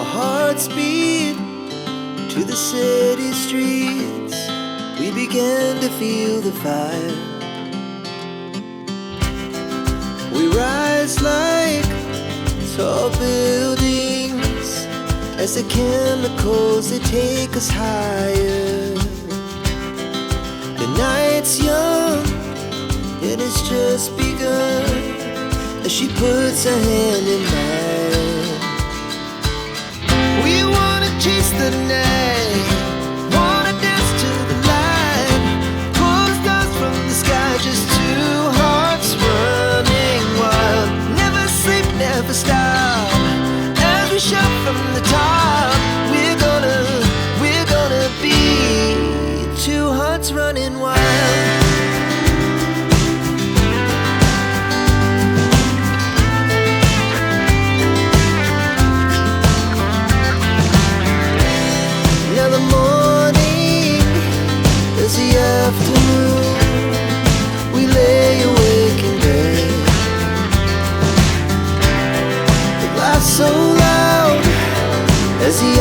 Our hearts beat to the city streets. We began to feel the fire. We rise like tall buildings as the chemicals, they take us higher. The night's young and it's just begun as she puts her hand in mine. We wanna chase the night, wanna dance to the light, pull the stars from the sky, just two hearts running wild. Never sleep, never stop, as we shout from the top. We're gonna be two hearts running wild. Now the morning is the afternoon. We lay awake in bed. The laughs so loud as the